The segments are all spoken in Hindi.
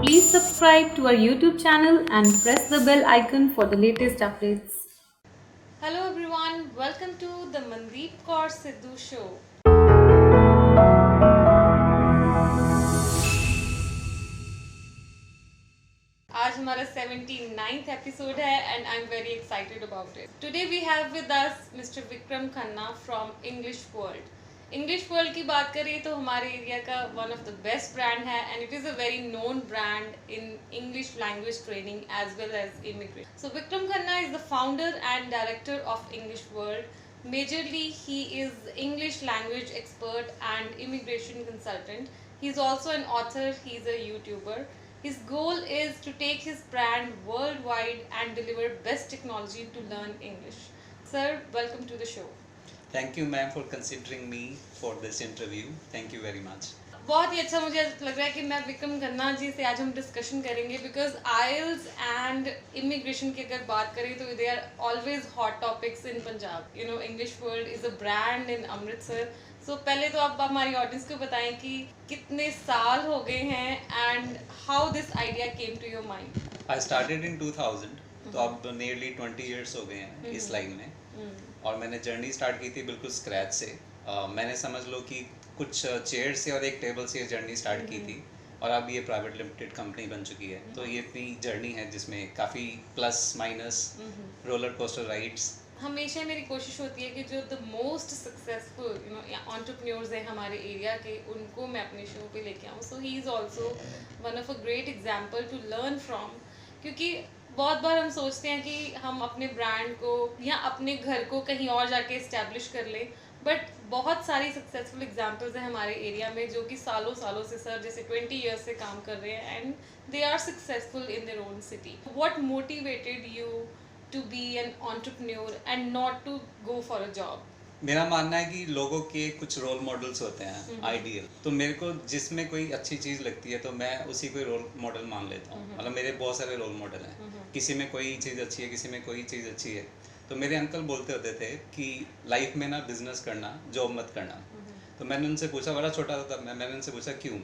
Please subscribe to our YouTube channel and press the bell icon for the latest updates. Hello everyone, welcome to the Mandeep Kaur Sidhu show. आज हमारा 79th एपिसोड है and I'm very excited about it. Today we have with us Mr. Vikram Khanna from English World. English World की बात करें तो हमारे एरिया का one of the best brand है and it is a very known brand in English language training as well as immigration. So Vikram Khanna is the founder and director of English World. Majorly he is English language expert and immigration consultant. He is also an author, he is a YouTuber. His goal is to take his brand worldwide and deliver best technology to learn English. Sir, welcome to the show. Thank you ma'am for considering me for this interview. Thank you very much. बहुत ही अच्छा मुझे लग रहा है कि मैं विक्रम खन्ना जी से आज हम डिस्कशन करेंगे बिकॉज आइल्स एंड इमिग्रेशन की अगर बात करें तो they are always hot topics in Punjab. You know English world is a brand in Amritsar. So पहले तो आप हमारी ऑडियंस को बताएं कि कितने साल हो गए हैं and how this idea came to your mind. I started in 2000 तो अब nearly 20 years हो गए हैं इस लाइन में. और मैंने जर्नी स्टार्ट की थी बिल्कुल स्क्रैच से. मैंने समझ लो कि कुछ चेयर से और एक टेबल से ये जर्नी स्टार्ट की थी और अब ये प्राइवेट लिमिटेड कंपनी बन चुकी है. तो ये अपनी जर्नी है जिसमें काफ़ी plus minus roller coaster rides. हमेशा मेरी कोशिश होती है कि जो the most successful you know entrepreneurs हैं हमारे एरिया के उनको मैं अपने शो पे लेके आऊँ. So he is also one of a great example to learn from. क्योंकि बहुत बार हम सोचते हैं कि हम अपने ब्रांड को या अपने घर को कहीं और जाके इस्टेब्लिश कर लें, बट बहुत सारी सक्सेसफुल एग्जाम्पल्स हैं हमारे एरिया में जो कि सालों सालों से सर जैसे 20 ईयर्स से काम कर रहे हैं and they are successful in their own city. What motivated you to be an entrepreneur and not to go for a job? मेरा मानना है कि लोगों के कुछ रोल मॉडल्स होते हैं आइडियल. तो मेरे को जिसमें कोई अच्छी चीज़ लगती है तो मैं उसी को रोल मॉडल मान लेता हूँ. मतलब मेरे बहुत सारे रोल मॉडल हैं. किसी में कोई चीज़ अच्छी है, किसी में कोई चीज़ अच्छी है. तो मेरे अंकल बोलते होते थे कि लाइफ में ना बिजनेस करना, जॉब मत करना. तो मैंने उनसे पूछा, बड़ा छोटा था तब मैंने उनसे पूछा क्यों.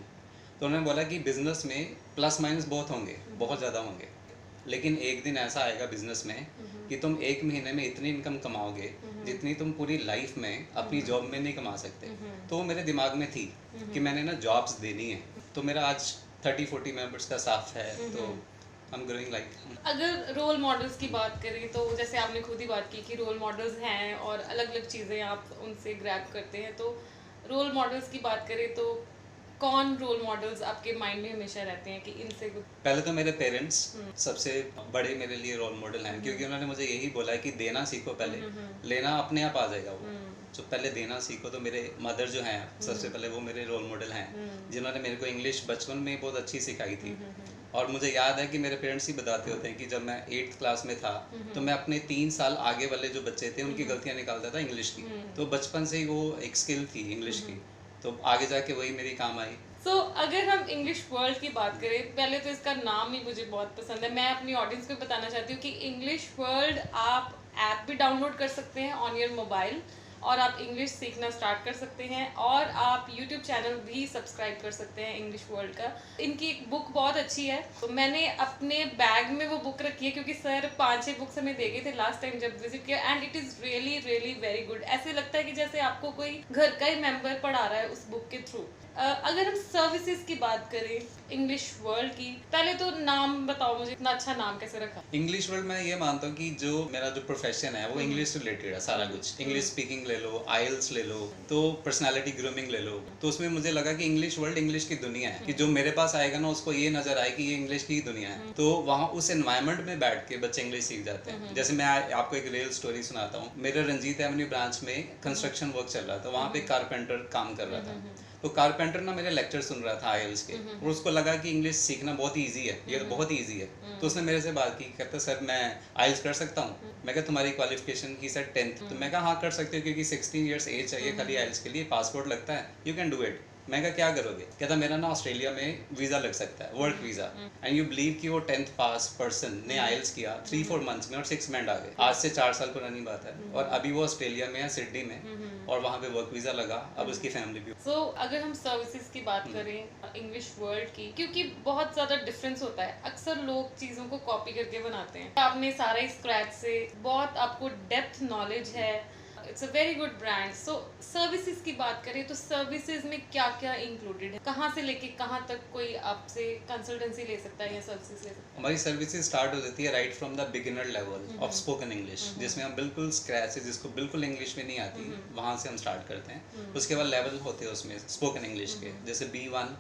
तो उन्होंने बोला कि बिजनेस में प्लस माइनस बहुत होंगे, बहुत ज़्यादा होंगे, लेकिन एक दिन ऐसा आएगा बिजनेस में कि तुम एक महीने में इतनी इनकम कमाओगे जितनी तुम पूरी लाइफ में अपनी जॉब में नहीं कमा सकते. तो वो मेरे दिमाग में थी कि मैंने ना जॉब्स देनी है. तो मेरा आज 30-40 मेंबर्स का स्टाफ है. तो आई एम ग्रोइंग लाइक. अगर रोल मॉडल्स की बात करें तो जैसे आपने खुद ही बात की कि रोल मॉडल्स हैं और अलग अलग चीज़ें आप उनसे ग्रैब करते हैं. तो रोल मॉडल्स की बात करें तो कौन रोल मॉडल्स आपके माइंड में हमेशा रहते हैं कि इनसे पहले तो मेरे पेरेंट्स सबसे बड़े मेरे लिए रोल मॉडल हैं. क्योंकि उन्होंने मुझे यही बोला है कि देना सीखो पहले, लेना अपने आप आ जाएगा. वो तो पहले देना सीखो. तो मेरे मदर जो हैं सबसे पहले वो मेरे रोल मॉडल हैं जिन्होंने मेरे को इंग्लिश बचपन में बहुत अच्छी सिखाई थी. और मुझे याद है कि मेरे पेरेंट्स ही बताते होते हैं कि जब मैं 8th क्लास में था तो मैं अपने 3 साल आगे वाले जो बच्चे थे उनकी गलतियाँ निकालता था इंग्लिश की. तो बचपन से ही वो एक स्किल थी इंग्लिश की. तो आगे जाके वही मेरी काम आई. सो अगर हम इंग्लिश वर्ल्ड की बात करें, पहले तो इसका नाम ही मुझे बहुत पसंद है. मैं अपनी ऑडियंस को बताना चाहती हूँ कि इंग्लिश वर्ल्ड आप ऐप भी डाउनलोड कर सकते हैं ऑन योर मोबाइल और आप इंग्लिश सीखना स्टार्ट कर सकते हैं और आप यूट्यूब चैनल भी सब्सक्राइब कर सकते हैं इंग्लिश वर्ल्ड का. इनकी एक बुक बहुत अच्छी है. तो मैंने अपने बैग में वो बुक रखी है क्योंकि सर 5-6 बुक्स हमें दे गए थे लास्ट टाइम जब विजिट किया and it is really really very good. ऐसे लगता है कि जैसे आपको कोई घर का ही मेंबर पढ़ा रहा है उस बुक के थ्रू. अगर हम सर्विसेज की बात करें इंग्लिश वर्ल्ड की, पहले तो नाम बताओ मुझे, इतना अच्छा नाम कैसे रखा? इंग्लिश वर्ल्ड मैं ये मानता हूँ कि जो मेरा जो प्रोफेशन है वो इंग्लिश रिलेटेड है सारा कुछ. इंग्लिश स्पीकिंग ले लो, आइल्स ले लो, तो पर्सनालिटी ग्रूमिंग ले लो. तो उसमें मुझे लगा कि इंग्लिश वर्ल्ड इंग्लिश की दुनिया है. कि जो मेरे पास आएगा ना उसको ये नजर आए कि ये इंग्लिश की दुनिया है. तो वहाँ उस एनवायरमेंट में बैठ के बच्चे इंग्लिश सीख जाते हैं. जैसे मैं आपको एक रियल स्टोरी सुनाता हूँ. मेरे रंजीत एवेन्यू ब्रांच में कंस्ट्रक्शन वर्क चल रहा था. वहाँ पे कारपेंटर काम कर रहा था. तो कारपेंटर ना मेरे लेक्चर सुन रहा था आइल्स के और उसको लगा कि इंग्लिश सीखना बहुत ईजी है, ये बहुत ईजी है. तो उसने मेरे से बात की, कहता सर मैं आइल्स कर सकता हूँ. मैं कहा तुम्हारी क्वालिफिकेशन की सर 10th. तो मैं कहा हाँ कर सकते हो क्योंकि 16 ईयर्स एज चाहिए खाली आइल्स के लिए, पासपोर्ट लगता है, यू कैन डू इट. मैं कहा क्या करोगे? कहता मेरा ना ऑस्ट्रेलिया में वीज़ा लग सकता है, work visa. And you believe कि वो 10th पास पर्सन ने आइल्स किया 3-4 मंथ्स में और 6 बैंड आ गए। आज से 4 साल पुरानी बात है। और अभी वो ऑस्ट्रेलिया में है, सिडनी में, और वहाँ पे वर्क वीज़ा लगा, अब उसकी फैमिली भी। सो अगर हम सर्विसेज की बात करें इंग्लिश वर्ल्ड की, क्योंकि बहुत ज़्यादा डिफरेंस होता है, अक्सर लोग चीज़ों को कॉपी करके बनाते हैं। आपने सारा ही स्क्रैच से, बहुत आपको डेप्थ नॉलेज है, it's a very good brand. So services की बात करें तो सर्विसेज में क्या क्या इंक्लूडेड है? कहाँ से लेके कहाँ तक कोई आपसे कंसल्टेंसी ले सकता है या सर्विसेज ले सकता है? हमारी सर्विसेज स्टार्ट हो जाती है right from the beginner level of spoken English, जिसमें हम बिल्कुल स्क्रैच से, जिसको बिल्कुल इंग्लिश में नहीं आती, वहाँ से हम स्टार्ट करते हैं। उसके बाद लेवल होते हैं उसमें स्पोकन इंग्लिश के, जैसे B1,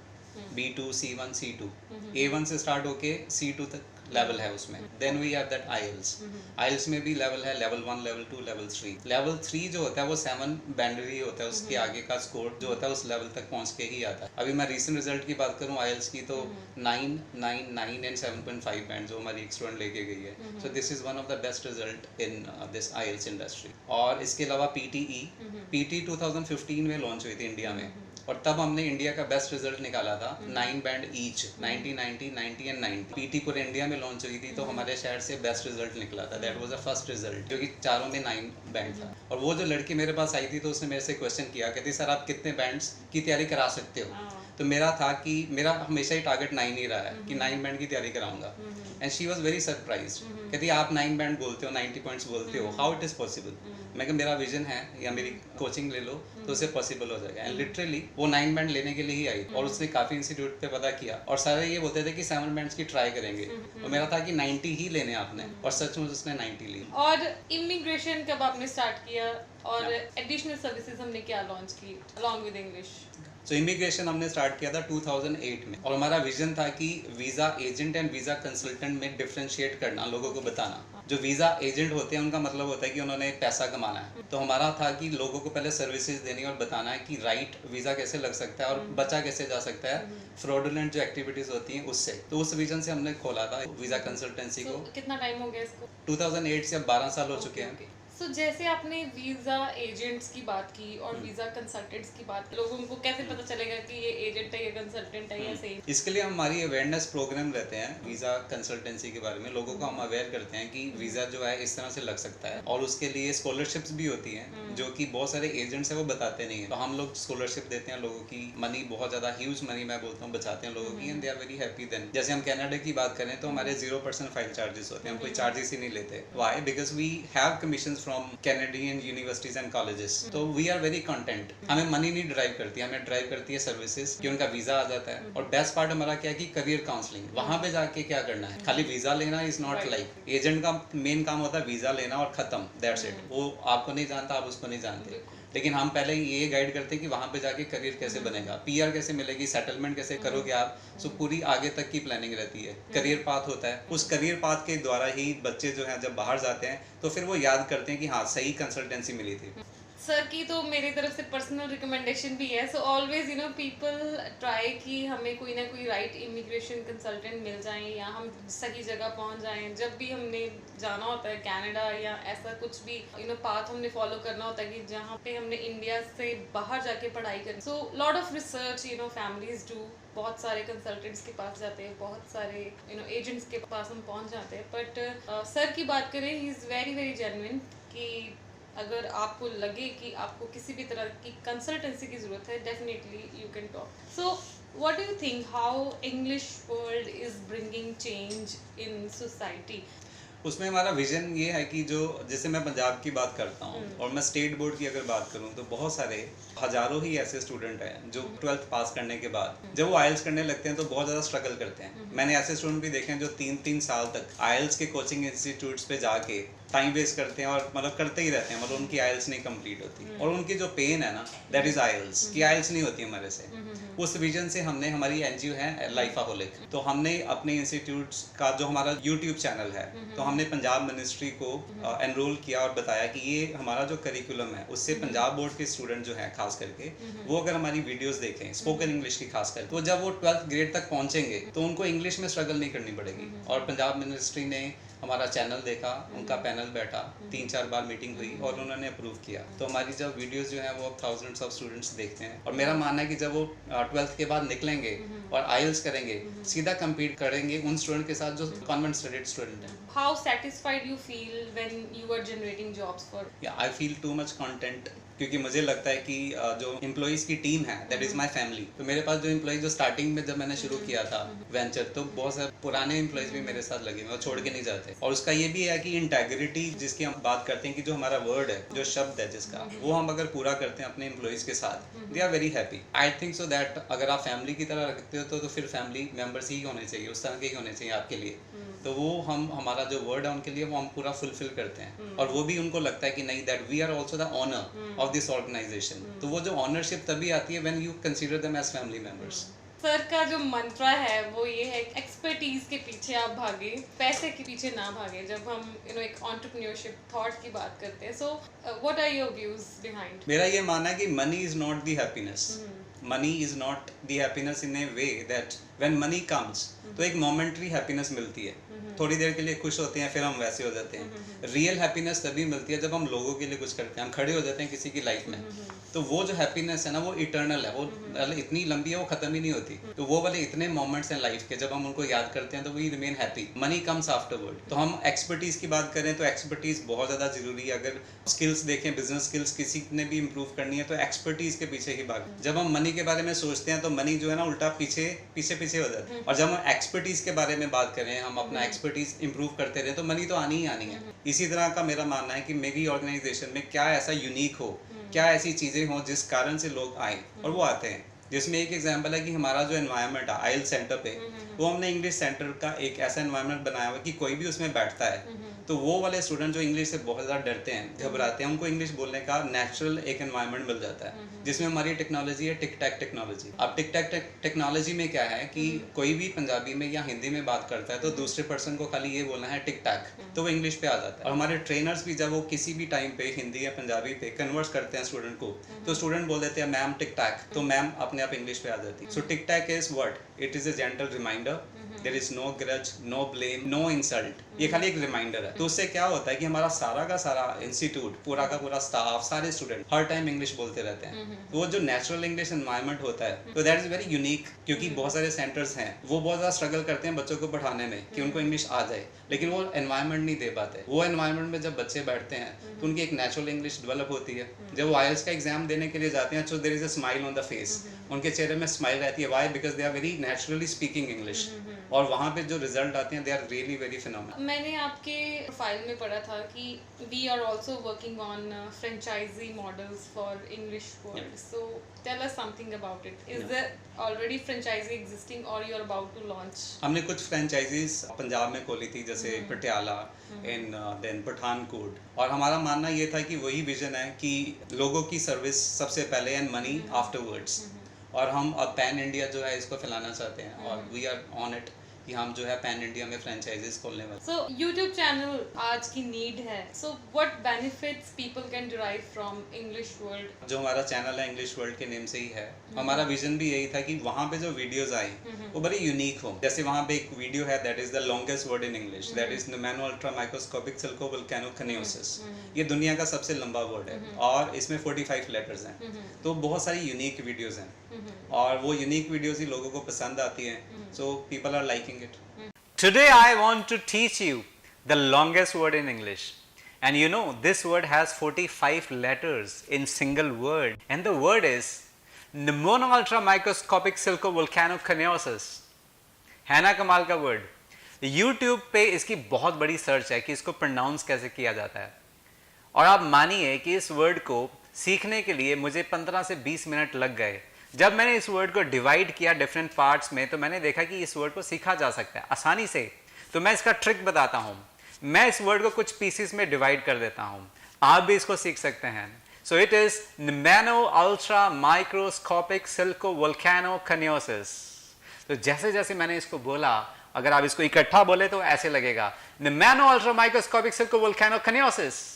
B2, C1, C2, A1 से स्टार्ट होके C2 तक लेवल है उसमें। देन वी हैव दैट आइल्स। आइल्स में भी लेवल है, लेवल 1, लेवल 2, लेवल 3। लेवल 3 जो होता है वो 7 बैंडरी होता है, उसके आगे का स्कोर जो होता है उस लेवल तक पहुंच के ही आता है। अभी मैं रीसेंट रिजल्ट की बात करूं आइल्स की, तो 9, 9, 9 एंड 7.5 बैंड जो हमारी एक स्टूडेंट लेके गई है। So this is one of the best result in this IELTS industry. और इसके अलावा PTE 2015 में लॉन्च हुई थी इंडिया में, और तब हमने इंडिया का बेस्ट रिजल्ट निकाला था 9 बैंड ईच, 90, 90, 90 एंड 90। PT पूरे इंडिया में लॉन्च हुई थी, तो हमारे शहर से बेस्ट रिजल्ट निकला था। That was the first result, जो कि चारों में 9 बैंड था। और वो जो लड़की मेरे पास आई थी, तो उसने मेरे से क्वेश्चन किया, कहती सर आप कितने बैंड्स की तैयारी करा सकते हो? तो मेरा था कि मेरा हमेशा ही टारगेट 9 ही रहा है कि 9 बैंड की तैयारी कराऊंगा। And she was very surprised, कहती आप 9 बैंड बोलते हो, 90 पॉइंट्स बोलते हो, हाउ इट इज पॉसिबल? मैं कहा मेरा विजन है, या मेरी कोचिंग ले लो तो उसे पॉसिबल हो जाएगा। एंड लिटरली वो 9 बैंड लेने के लिए ही आई, और उसने काफ़ी इंस्टीट्यूट पे पता किया, और सारे ये बोलते थे कि 7 बैंड्स की ट्राई करेंगे। और मेरा था कि 90 ही लेने आपने, और सचमुच उसने 90 ली। और इमिग्रेशन कब आपने स्टार्ट किया, और एडिशनल सर्विसेज हमने क्या लॉन्च की अलॉन्ग विद इंग्लिश? तो इमिग्रेशन हमने स्टार्ट किया था 2008 में, और हमारा विजन था कि visa agent and visa consultant में डिफ्रेंशिएट करना, लोगों को बताना। जो वीज़ा एजेंट होते हैं उनका मतलब होता है कि उन्होंने पैसा कमाना है, तो हमारा था कि लोगों को पहले सर्विसेज देनी और बताना है कि राइट वीज़ा कैसे लग सकता है और बचा कैसे जा सकता है फ्रॉडुलेंट जो एक्टिविटीज़ होती हैं उससे। तो उस विजन से हमने खोला था वीज़ा कंसल्टेंसी को। कितना टाइम हो गया इसको? 2008 से अब 12 साल हो चुके हैं। सो जैसे आपने वीज़ा एजेंट्स की बात की और वीज़ा कंसल्टेंट्स की बात, लोगों को कैसे पता चलेगा कि ये एजेंट है, ये कंसल्टेंट है, या सेम? इसके लिए हमारी अवेयरनेस प्रोग्राम रहते हैं वीज़ा कंसल्टेंसी के बारे में। लोगों को हम अवेयर करते हैं कि वीज़ा जो है इस तरह से लग सकता है, और उसके लिए स्कॉलरशिप्स भी होती हैं जो कि बहुत सारे एजेंट्स हैं वो बताते नहीं हैं। तो हम लोग स्कॉलरशिप देते हैं लोगों की, मनी बहुत ज़्यादा ह्यूज मनी मैं बोलता हूँ बचाते हैं लोगों की, and they are very happy. Then जैसे हम कनाडा की बात करें तो हमारे 0% फाइल चार्जेस होते हैं, हम कोई चार्जेस ही नहीं लेते। Why? Because we have commissions from Canadian universities and colleges, तो वी आर वेरी कंटेंट। हमें मनी नहीं ड्राइव करती, हमें ड्राइव करती है सर्विसेज, कि उनका वीजा आ जाता है। और बेस्ट पार्ट हमारा क्या है कि करियर काउंसलिंग, वहां पे जाके क्या करना है, खाली वीजा लेना इज नॉट लाइक। एजेंट का मेन काम होता है वीजा लेना और खत्म, दैट्स इट। वो आपको नहीं जानता, आप उसको नहीं जानते, लेकिन हम पहले ये गाइड करते हैं कि वहाँ पे जाके करियर कैसे बनेगा, PR कैसे मिलेगी, सेटलमेंट कैसे करोगे आप। सो पूरी आगे तक की प्लानिंग रहती है। करियर पाथ होता है, उस करियर पाथ के द्वारा ही बच्चे जो हैं जब बाहर जाते हैं तो फिर वो याद करते हैं कि हाँ सही कंसल्टेंसी मिली थी। सर की तो मेरी तरफ से पर्सनल रिकमेंडेशन भी है। सो ऑलवेज पीपल ट्राई कि हमें कोई ना कोई राइट इमिग्रेशन कंसल्टेंट मिल जाए, या हम सही जगह पहुंच जाएं। जब भी हमने जाना होता है कनाडा या ऐसा कुछ भी पाथ हमने फॉलो करना होता है कि जहाँ पे हमने इंडिया से बाहर जाके पढ़ाई करी। So lot of research families do, बहुत सारे कंसल्टेंट्स के पास जाते हैं, बहुत सारे एजेंट्स के पास हम पहुंच जाते हैं। बट सर की बात करें, he is very very genuine कि अगर आपको लगे कि आपको किसी भी तरह की कंसल्टेंसी की ज़रूरत है, definitely you can talk. So what do you think how English world is bringing change in society? उसमें हमारा विजन ये है कि जो जैसे मैं पंजाब की बात करता हूँ और मैं स्टेट बोर्ड की अगर बात करूँ तो बहुत सारे हजारों ही ऐसे स्टूडेंट हैं जो 12th पास करने के बाद जब वो आइल्स करने लगते हैं तो बहुत ज़्यादा स्ट्रगल करते हैं। मैंने ऐसे स्टूडेंट भी देखे हैं जो 3-3 साल तक आइल्स के कोचिंग इंस्टीट्यूट्स पे जाके टाइम वेस्ट करते हैं और मतलब करते ही रहते हैं, मतलब उनकी आइल्स नहीं कंप्लीट होती। और उनकी जो पेन है ना, दैट इज आइल्स, कि आइल्स नहीं होती हमारे से। उस विजन से हमने, हमारी NGO है लाइफाहोलिक, तो हमने अपने इंस्टीट्यूट्स का जो हमारा यूट्यूब चैनल है, तो हमने पंजाब मिनिस्ट्री को एनरोल किया और बताया कि ये हमारा जो करिकुलम है उससे पंजाब बोर्ड के स्टूडेंट जो हैं खास करके वो अगर हमारी वीडियोस देखें स्पोकन इंग्लिश की खास करके, तो जब वो 12th ग्रेड तक पहुंचेंगे तो उनको इंग्लिश में स्ट्रगल नहीं करनी पड़ेगी। और पंजाब मिनिस्ट्री ने हमारा चैनल देखा, उनका पैनल पैनल बैठा, 3-4 बार मीटिंग हुई और उन्होंने अप्रूव किया। तो हमारी जब वीडियोस जो हैं वो थाउजेंड्स ऑफ स्टूडेंट्स देखते हैं और मेरा मानना है कि जब वो 12th के बाद निकलेंगे और आईएलटीएस करेंगे, सीधा compete करेंगे उन स्टूडेंट के साथ जो कॉन्वेंट स्टडीड स्टूडेंट हैं। How satisfied you feel when you are generating jobs for? Yeah, I feel too much content क्योंकि मुझे लगता है कि जो एम्प्लॉइज़ की टीम है दैट इज़ माय फैमिली। तो मेरे पास जो एम्प्लॉइज जो स्टार्टिंग में जब मैंने शुरू किया था वेंचर, तो बहुत सारे पुराने एम्प्लॉइज भी मेरे साथ लगे हुए और छोड़ के नहीं जाते। और उसका ये भी है कि इंटेग्रिटी जिसकी हम बात करते हैं कि जो हमारा वर्ड है, जो शब्द है जिसका, वो हम अगर पूरा करते हैं अपने एम्प्लॉइज़ के साथ, they are very happy. I think so that अगर आप फैमिली की तरह रखते हो तो फिर फैमिली मेम्बर्स ही होने चाहिए, उस तरह के ही होने चाहिए आपके लिए। तो वो हमारा जो वर्ड है उनके लिए वो हम पूरा फुलफिल करते हैं और वो भी उनको लगता है कि नहीं, that we are also the owner of this organisation. तो वो जो ऑनरशिप तभी आती है when you consider them as family members. Sir का जो मंत्रा है वो ये है, एक्सपर्टीज के पीछे आप भागे, पैसे के पीछे ना भागे। जब हम एक एंटरप्रेन्योरशिप थॉट की बात करते हैं, so what are your views behind? मेरा ये मानना है कि money is not the happiness. Money is not the happiness in a way that when money comes तो एक मोमेंटरी हैप्पीनेस मिलती है, थोड़ी देर के लिए खुश होते हैं, फिर हम वैसे हो जाते हैं। रियल हैप्पीनेस तभी मिलती है जब हम लोगों के लिए कुछ करते हैं, हम खड़े हो जाते हैं किसी की लाइफ में। तो वो जो हैप्पीनेस है ना, वो इटर्नल है, वो इतनी लंबी है, वो खत्म ही नहीं होती। तो वो वाले इतने मोमेंट्स हैं लाइफ के, जब हम उनको याद करते हैं तो we remain happy. Money comes afterward. तो हम एक्सपर्टीज की बात करें तो एक्सपर्टीज बहुत ज़्यादा जरूरी है। अगर स्किल्स देखें, बिजनेस स्किल्स किसी ने भी इंप्रूव करनी है तो एक्सपर्टीज के पीछे ही भाग। जब हम मनी के बारे में सोचते हैं तो मनी जो है ना उल्टा पीछे पीछे हो जाता है। और जब हम एक्सपर्टीज के बारे में बात करें, हम अपना एक्सपर्टीज इंप्रूव करते रहे तो मनी तो आनी ही आनी है। इसी तरह का मेरा मानना है कि मेरी ऑर्गेनाइजेशन में क्या ऐसा यूनिक हो, क्या ऐसी चीज़ें हों जिस कारण से लोग आए और वो आते हैं। जिसमें एक एग्जांपल है कि हमारा जो एनवायरनमेंट है आयल सेंटर पे, वो हमने इंग्लिश सेंटर का एक ऐसा एनवायरनमेंट बनाया हुआ है कि कोई भी उसमें बैठता है तो वो वाले स्टूडेंट जो इंग्लिश से बहुत ज़्यादा डरते हैं, घबराते हैं, उनको इंग्लिश बोलने का नेचुरल एक एनवायरनमेंट मिल जाता है। जिसमें हमारी टेक्नोलॉजी है टिक टैक टेक्नोलॉजी। अब टिक टैक टेक्नोलॉजी में क्या है कि कोई भी पंजाबी में या हिंदी में बात करता है तो दूसरे पर्सन को खाली ये बोलना है टिक टैक, तो वो इंग्लिश पे आ जाता है। और हमारे ट्रेनर्स भी जब वो किसी भी टाइम पे हिंदी या पंजाबी पे कन्वर्स करते हैं स्टूडेंट को, तो स्टूडेंट बोल देते हैं मैम टिक टैक, तो मैम अपने आप इंग्लिश पे आ जाती है। So tic tac is what? It is a gentle reminder, there is no grudge, no blame, no insult. ये खाली एक रिमाइंडर है। तो उससे क्या होता है कि हमारा सारा का सारा इंस्टीट्यूट, पूरा का पूरा स्टाफ, सारे स्टूडेंट हर टाइम इंग्लिश बोलते रहते हैं। तो वो जो नेचुरल इंग्लिश एनवायरनमेंट होता है तो दैट इज वेरी यूनिक। क्योंकि बहुत सारे सेंटर्स हैं वो बहुत ज़्यादा स्ट्रगल करते हैं बच्चों को पढ़ाने में कि उनको इंग्लिश आ जाए, लेकिन वो एनवायरनमेंट नहीं दे पाते। वो एनवायरनमेंट में जब बच्चे बैठते हैं तो उनकी एक नेचुरल इंग्लिश डेवलप होती है। जब वो आईएलटीएस का एग्जाम देने के लिए जाते हैं तो there is a smile on the face, उनके चेहरे में स्माइल रहती है। Why? Because they are very naturally speaking English. और वहाँ पे जो रिजल्ट आते हैं they are really very phenomenal. मैंने आपके प्रोफाइल में पढ़ा था कि we are also working on franchisee models for English World, so tell us something about it. Is there already franchisee existing और you are about to launch? हमने कुछ फ्रेंचाइजीज पंजाब में खोली थी, जैसे पटियाला एंड देन पठानकोट। और हमारा मानना ये था कि वही विजन है कि लोगों की सर्विस सबसे पहले एंड मनी आफ्टरवर्ड्स। और हम अब पैन इंडिया जो है इसको फैलाना चाहते हैं और वी आर ऑन इट कि हम जो है पैन इंडिया में फ्रेंचाइजीज खोलने वाले। सो यूट्यूब चैनल आज की नीड है, so what benefits people can derive from English world? जो हमारा चैनल है इंग्लिश वर्ल्ड के नेम से ही है। हमारा विजन भी यही था कि वहाँ पे जो वीडियोस आए वो बड़ी यूनिक हो। जैसे वहाँ पे एक वीडियो है that is the longest word in English, that is pneumonoultramicroscopicsilicovolcanoconiosis. ये दुनिया का सबसे लंबा वर्ड है और इसमें 45 लेटर्स हैं। तो बहुत सारी यूनिक वीडियोस हैं और वो यूनिक वीडियोस ही लोगों को पसंद आती हैं। So people are liking it. Today I want to teach you the longest word in English. And you know, this word has 45 letters in single word. And the word is pneumono-ultramicroscopic silicovolcanoconiosis. है ना कमाल का वर्ड? YouTube पे इसकी बहुत बड़ी सर्च है कि इसको प्रोनाउंस कैसे किया जाता है। और आप मानिए कि इस वर्ड को सीखने के लिए मुझे 15 से 20 मिनट लग गए। जब मैंने इस वर्ड को डिवाइड किया डिफरेंट पार्ट्स में तो मैंने देखा कि इस वर्ड को सीखा जा सकता है आसानी से। तो मैं इसका ट्रिक बताता हूँ। मैं इस वर्ड को कुछ पीसेस में डिवाइड कर देता हूँ, आप भी इसको सीख सकते हैं। So it is pneumonoultramicroscopicsilicovolcanoconiosis. तो जैसे जैसे मैंने इसको बोला, अगर आप इसको इकट्ठा बोले तो ऐसे लगेगा, pneumonoultramicroscopicsilicovolcanoconiosis.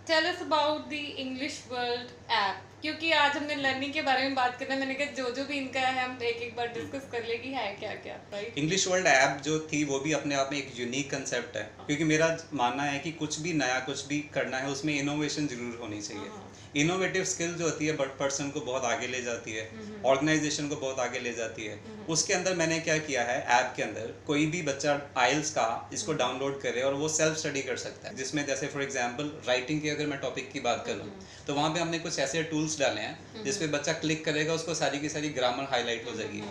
Tell us about the English World app. क्योंकि आज हमने लर्निंग के बारे में बात करना है, मैंने कहा जो भी इनका है हम एक बार डिस्कस कर ले कि है क्या क्या, राइट? इंग्लिश वर्ल्ड ऐप जो थी वो भी अपने आप में एक यूनिक कंसेप्ट है, क्योंकि मेरा मानना है कि कुछ भी नया कुछ भी करना है उसमें इनोवेशन जरूर होनी चाहिए। इनोवेटिव स्किल जो होती है बट पर्सन को बहुत आगे ले जाती है, ऑर्गेनाइजेशन को बहुत आगे ले जाती है। उसके अंदर मैंने क्या किया है, ऐप के अंदर कोई भी बच्चा आइल्स का इसको डाउनलोड करे और वो सेल्फ स्टडी कर सकता है, जिसमें जैसे फॉर एग्जांपल राइटिंग की अगर मैं टॉपिक की बात करूँ तो वहाँ पे हमने कुछ ऐसे टूल्स डाले हैं जिसपे बच्चा क्लिक करेगा उसको सारी की सारी ग्रामर हाईलाइट हो जाएगी।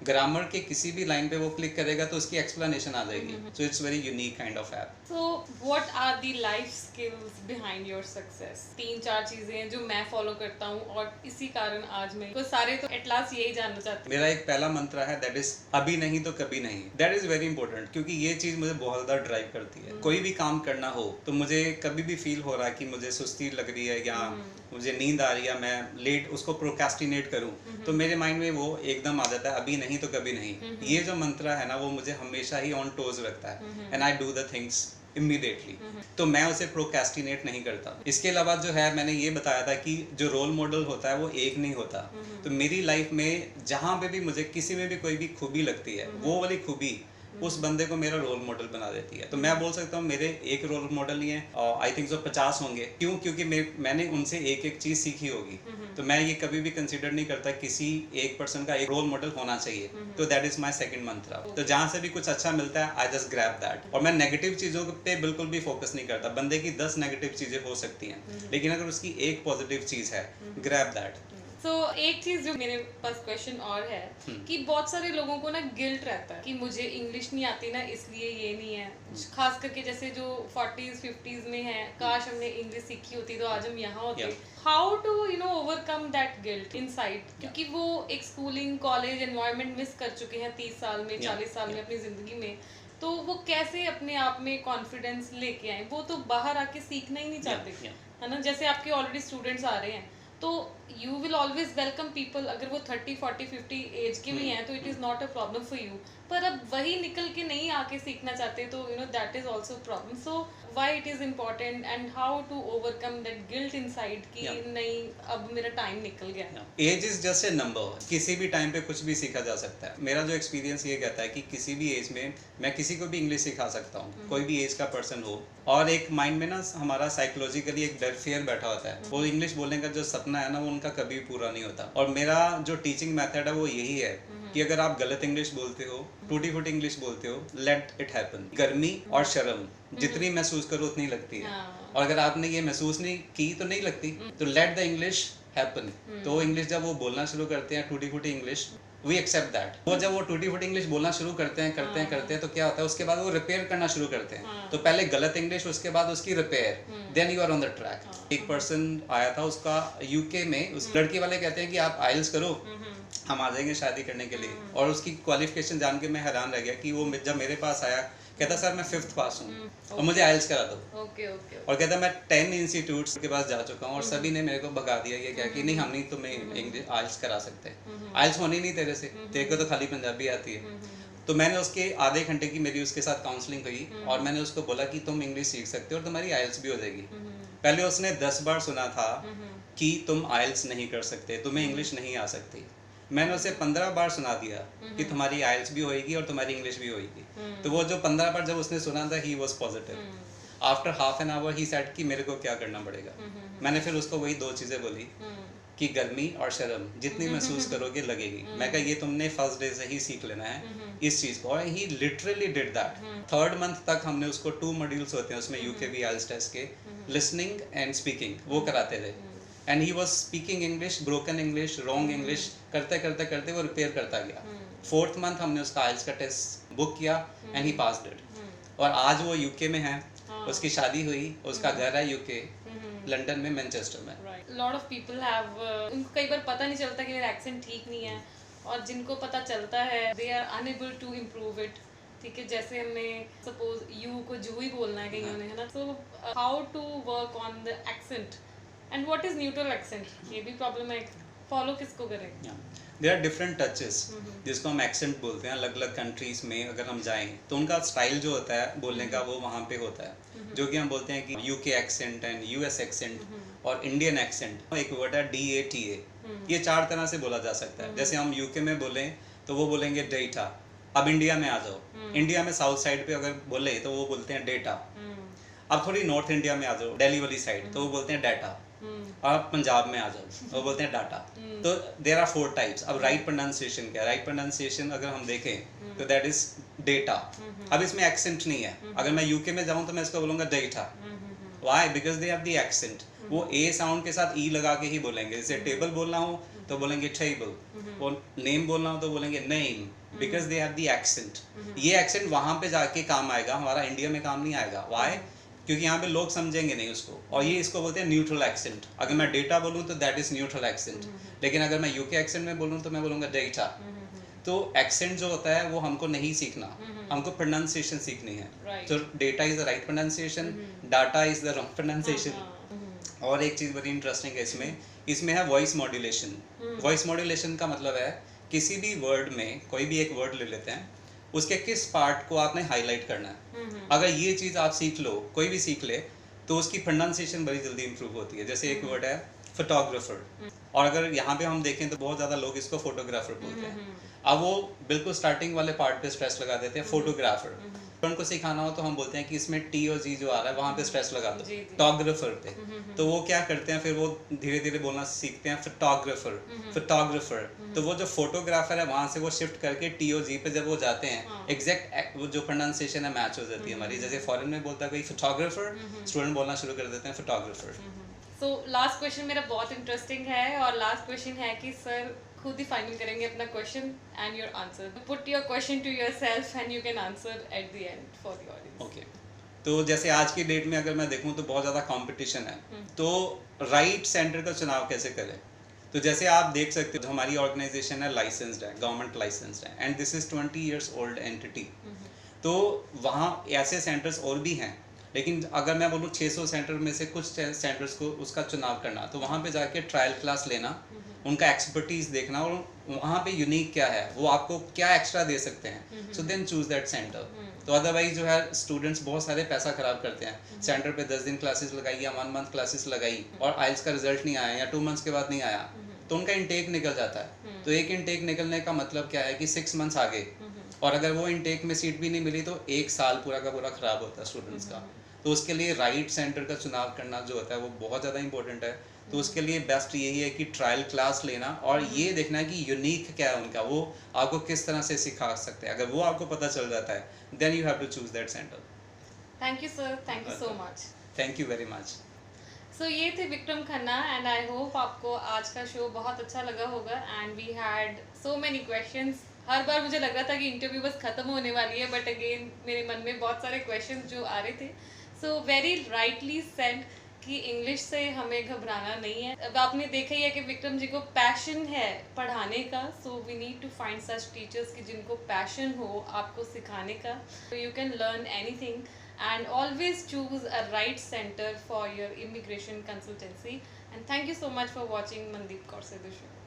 ग्रामर के किसी भी लाइन पे वो क्लिक करेगा तो उसकी एक्सप्लेनेशन आ जाएगी। So it's very unique kind of app. So what are the life skills behind your success? 3-4 चीजें हैं जो मैं फॉलो करता हूँ और इसी कारण आज मैं तो सारे तो एट लास्ट यही जानना चाहते हैं। मेरा एक पहला मंत्र है, दैट इज अभी नहीं तो कभी नहीं। दैट इज वेरी इंपॉर्टेंट, क्योंकि ये चीज मुझे बहुत ज्यादा ड्राइव करती है। कोई भी काम करना हो तो मुझे कभी भी फील हो रहा है कि मुझे सुस्ती लग रही है या मुझे नींद आ रही है, मैं लेट उसको प्रोक्रेस्टिनेट करूं तो मेरे माइंड में वो एकदम आ जाता है, अभी नहीं तो कभी नहीं। ये जो मंत्र है ना वो मुझे हमेशा ही ऑन टोज रखता है and I do the things immediately. तो मैं उसे प्रोक्रेस्टिनेट नहीं करता। इसके अलावा जो है मैंने ये बताया था कि जो रोल मॉडल होता है वो एक नहीं होता। तो मेरी लाइफ में जहाँ पे भी मुझे किसी में भी कोई भी खूबी लगती है वो वाली खूबी उस बंदे को मेरा रोल मॉडल बना देती है। तो मैं बोल सकता हूँ मेरे एक रोल मॉडल ही है और आई थिंक सो 50 होंगे। क्यों? क्योंकि मैंने उनसे एक एक चीज सीखी होगी। तो मैं ये कभी भी कंसिडर नहीं करता किसी एक पर्सन का एक रोल मॉडल होना चाहिए। तो दैट इज माई सेकंड मंत्र। तो जहाँ से भी कुछ अच्छा मिलता है आई जस्ट ग्रैब दैट। और मैं नेगेटिव चीजों पे बिल्कुल भी फोकस नहीं करता। बंदे की 10 नेगेटिव चीजें हो सकती हैं लेकिन अगर उसकी एक पॉजिटिव चीज है, ग्रैब दैट। So, एक चीज जो मेरे पास क्वेश्चन और है कि बहुत सारे लोगों को ना गिल्ट रहता है कि मुझे इंग्लिश नहीं आती ना इसलिए ये नहीं है। खास करके जैसे जो 40s 50s में है, काश हमने इंग्लिश सीखी होती तो आज हम यहाँ होते। How to overcome that guilt inside, क्योंकि वो एक स्कूलिंग कॉलेज एनवायरनमेंट मिस कर चुके हैं 30 साल में 40 साल में अपनी जिंदगी में। तो वो कैसे अपने आप में कॉन्फिडेंस लेके आए? वो तो बाहर आके सीखना ही नहीं चाहते, है ना? जैसे आपके ऑलरेडी स्टूडेंट्स आ रहे हैं तो you will always welcome people. अगर वो 30, 40, 50 एज के भी हैं तो it is not a problem for you. पर अब वही निकल के नहीं आके सीखना चाहते तो that is also problem. So why it is important and how to overcome that guilt inside कि नहीं अब मेरा टाइम निकल गया। Age is just a number. किसी भी टाइम पे कुछ भी सीखा जा सकता है। मेरा जो एक्सपीरियंस ये कहता है कि किसी भी एज में मैं किसी को भी इंग्लिश सिखा सकता हूँ, कोई भी एज का पर्सन हो। और एक माइंड में ना हमारा साइकोलॉजिकली एक डर फियर बैठा होता है। वो इंग्लिश बोलने का जो सपना है ना वो उनका कभी पूरा नहीं होता। और मेरा जो टीचिंग मेथड है वो यही है कि अगर आप गलत इंग्लिश बोलते हो, टूटी फूटी इंग्लिश बोलते हो, लेट इट हैपन। गर्मी और शर्म जितनी महसूस करो उतनी लगती है। और अगर आपने ये महसूस नहीं की तो नहीं लगती। तो लेट द इंग्लिश हैपन। तो इंग्लिश जब वो बोलना शुरू करते हैं टूटी फूटी इंग्लिश, वी एक्सेप्ट दैट। वो जब वो टूटी फूटी इंग्लिश बोलना शुरू करते हैं तो क्या होता है उसके बाद वो रिपेयर करना शुरू करते हैं। तो पहले गलत इंग्लिश, उसके बाद उसकी repair, then you are on the track. एक पर्सन आया था, उसका यूके में उस लड़की वाले कहते हैं कि आप आइल्स करो, हम आ जाएंगे शादी करने के लिए। और उसकी क्वालिफिकेशन जान के मैं हैरान रह गया कि वो जब मेरे पास आया कहता सर मैं 5th पास हूँ और मुझे आइल्स करा दो। और कहता मैं 10 इंस्टीट्यूट्स के पास जा चुका हूँ और सभी ने मेरे को भगा दिया। ये क्या कि नहीं हम नहीं तुम्हें इंग्लिश आइल्स करा सकते, आइल्स होनी नहीं तेरे से, तेरे को तो खाली पंजाबी आती है। तो मैंने उसके आधे घंटे की मेरी उसके साथ काउंसलिंग हुई और मैंने उसको बोला कि तुम इंग्लिश सीख सकते हो और तुम्हारी आइल्स भी हो जाएगी। पहले उसने 10 बार सुना था कि तुम आइल्स नहीं कर सकते, तुम्हें इंग्लिश नहीं आ सकती। मैंने उसे 15 बार सुना दिया कि तुम्हारी आइल्स भी होएगी और तुम्हारी इंग्लिश भी होएगी। तो वो जो 15 बार जब उसने सुना था, he was positive. After half an hour he said कि मेरे को क्या करना पड़ेगा। मैंने फिर उसको वही 2 चीजें बोली कि गर्मी और शर्म जितनी महसूस करोगे लगेगी। मैं कहा ये तुमने फर्स्ट डे से ही सीख लेना है इस चीज को। और ही literally did that. 3rd month तक हमने उसको 2 मॉड्यूल्स होते हैं उसमें यूके आइल्स टेस्ट के, लिसनिंग एंड स्पीकिंग, वो कराते थे। And he was speaking English, broken English, wrong English करते करते करते वो रिपेयर करता गया। 4th मंथ हमने उसका आइल्स का टेस्ट बुक किया एंड ही पास्ड इट। और आज वो यूके में है, उसकी शादी हुई, उसका घर है यूके लंदन में, मैनचेस्टर में। लॉट ऑफ पीपल हैव, उनको कई बार पता नहीं चलता कि मेरा एक्सेंट ठीक नहीं है, और जिनको पता चलता है they are unable to improve it. ठीक है, जैसे हमने सपोज यू को जू ही बोलना है कहीं ने, है ना। तो how to work on the accent and what is neutral accent, ये भी प्रॉब्लम है। फॉलो किसको करें? देयर आर डिफरेंट टचेस जिसको हम एक्सेंट बोलते हैं। अलग अलग कंट्रीज में अगर हम जाएं तो उनका स्टाइल जो होता है बोलने का वो वहाँ पे होता है, जो कि हम बोलते हैं कि UK accent and US accent. और इंडियन एक्सेंट, एक वर्ड है DATA, ये 4 तरह से बोला जा सकता है। जैसे हम यूके में बोलें तो वो बोलेंगे डेटा। अब इंडिया में आ जाओ, इंडिया में साउथ साइड पे अगर बोले तो वो बोलते हैं डेटा। अब थोड़ी नॉर्थ इंडिया में आ जाओ, दिल्ली वाली साइड, तो वो बोलते हैं डाटा। और अब पंजाब में आ जाओ, वो बोलते हैं डाटा। तो देयर आर 4 टाइप्स। अब राइट प्रोनाउंसिएशन क्या है? राइट प्रोनाउंसिएशन अगर हम देखें तो दैट इज डेटा। अब इसमें एक्सेंट नहीं है। अगर मैं यूके में जाऊं तो मैं इसको बोलूंगा data. Why? Because they have the accent. वो ए साउंड के साथ ई लगा के ही बोलेंगे। जैसे टेबल बोलना हो तो बोलेंगे टेबल, वो नेम बोलना हो तो बोलेंगे name, because they have the accent. ये एक्सेंट वहां पे जाके काम आएगा, हमारा इंडिया में काम नहीं आएगा। व्हाई? क्योंकि यहाँ पे लोग समझेंगे नहीं उसको। और ये इसको बोलते हैं न्यूट्रल एक्सेंट। अगर मैं डेटा बोलूँ तो दैट इज न्यूट्रल एक्सेंट, लेकिन अगर मैं यूके एक्सेंट में बोलूँ तो मैं बोलूँगा डेटा। तो एक्सेंट जो होता है वो हमको नहीं सीखना, हमको प्रोनाउंसिएशन सीखनी है। तो data is the right pronunciation, data is the wrong pronunciation. और एक चीज़ बड़ी इंटरेस्टिंग है इसमें है वॉइस मॉड्यूलेशन। वॉइस मॉड्यूलेशन का मतलब है किसी भी वर्ड में, कोई भी एक वर्ड ले लेते हैं, उसके किस पार्ट को आपने हाईलाइट करना है। अगर ये चीज़ आप सीख लो, कोई भी सीख ले, तो उसकी प्रोनाउंसिएशन बड़ी जल्दी इंप्रूव होती है। जैसे एक वर्ड है फोटोग्राफर, और अगर यहाँ पे हम देखें तो बहुत ज़्यादा लोग इसको फोटोग्राफर बोलते हैं। अब वो बिल्कुल स्टार्टिंग वाले पार्ट पे स्ट्रेस लगा देते हैं फोटोग्राफर। तो उनको सिखाना हो तो हम बोलते हैं कि इसमें टी और जी जो आ रहा है वहाँ पे स्ट्रेस लगा दो, फोटोग्राफर पे। तो वो क्या करते हैं, फिर वो धीरे धीरे बोलना सीखते हैं फोटोग्राफर, फोटोग्राफर। तो वो जो फोटोग्राफर है वहाँ से वो शिफ्ट करके टी और जी पे जब वो जाते हैं, एग्जैक्ट वो जो प्रोनाउंसिएशन है मैच हो जाती है हमारी। जैसे फॉरेन में बोलता है कोई फोटोग्राफर, स्टूडेंट बोलना शुरू कर देते हैं फोटोग्राफर। सो लास्ट क्वेश्चन मेरा बहुत इंटरेस्टिंग है, और लास्ट क्वेश्चन है कि सर खुद ही फाइनल करेंगे अपना question and your answer. Put your question to yourself and you can answer at the end for the audience. Okay, तो जैसे आज की डेट में अगर मैं देखूं तो बहुत ज़्यादा कंपटीशन है, तो राइट सेंटर का चुनाव कैसे करें? तो जैसे आप देख सकते हो हमारी ऑर्गेनाइजेशन है, लाइसेंस्ड है, गवर्नमेंट लाइसेंस्ड है, and this is 20 years old entity. तो वहाँ ऐसे सेंटर्स और भी हैं, लेकिन अगर मैं बोलूँ 600 सेंटर में से कुछ सेंटर्स को उसका चुनाव करना, तो वहाँ पे जाके ट्रायल क्लास लेना, उनका एक्सपर्टीज देखना, और वहाँ पे यूनिक क्या है, वो आपको क्या एक्स्ट्रा दे सकते हैं, so then choose that centre. तो अदरवाइज जो है स्टूडेंट्स बहुत सारे पैसा खराब करते हैं, सेंटर पे 10 दिन क्लासेस लगाई या 1 month क्लासेस लगाई और आइल्स का रिजल्ट नहीं आया या 2 months के बाद नहीं आया, तो उनका इंटेक निकल जाता है। तो एक इंटेक निकलने का मतलब क्या है कि 6 months आगे, और अगर वो इंटेक में सीट भी नहीं मिली तो 1 साल पूरा का पूरा खराब होता है स्टूडेंट्स का। तो उसके लिए राइट सेंटर का चुनाव करना जो होता है वो बहुत ज़्यादा इंपॉर्टेंट है। तो उसके लिए बेस्ट यही है कि ट्रायल क्लास लेना और ये देखना है कि यूनिक क्या है उनका, वो आपको किस तरह से सिखा सकते हैं। अगर वो आपको पता चल जाता है then you have to choose that centre. Thank you sir, thank you so much. Thank you very much. So ये थे Vikram Khanna, and I hope आपको आज का शो बहुत अच्छा लगा होगा। And we had so many questions. हर बार मुझे लग रहा था कि इंटरव्यू बस खत्म होने वाली है, बट अगेन मेरे मन में बहुत सारे क्वेश्चंस जो आ रहे थे। सो वेरी राइटली सेड कि इंग्लिश से हमें घबराना नहीं है। अब आपने देखा ही है कि विक्रम जी को पैशन है पढ़ाने का, so we need to find such teachers कि जिनको पैशन हो आपको सिखाने का। तो you can learn anything and always choose a right center for your immigration consultancy. And thank you so much for watching Mandeep Kaur Se The Show.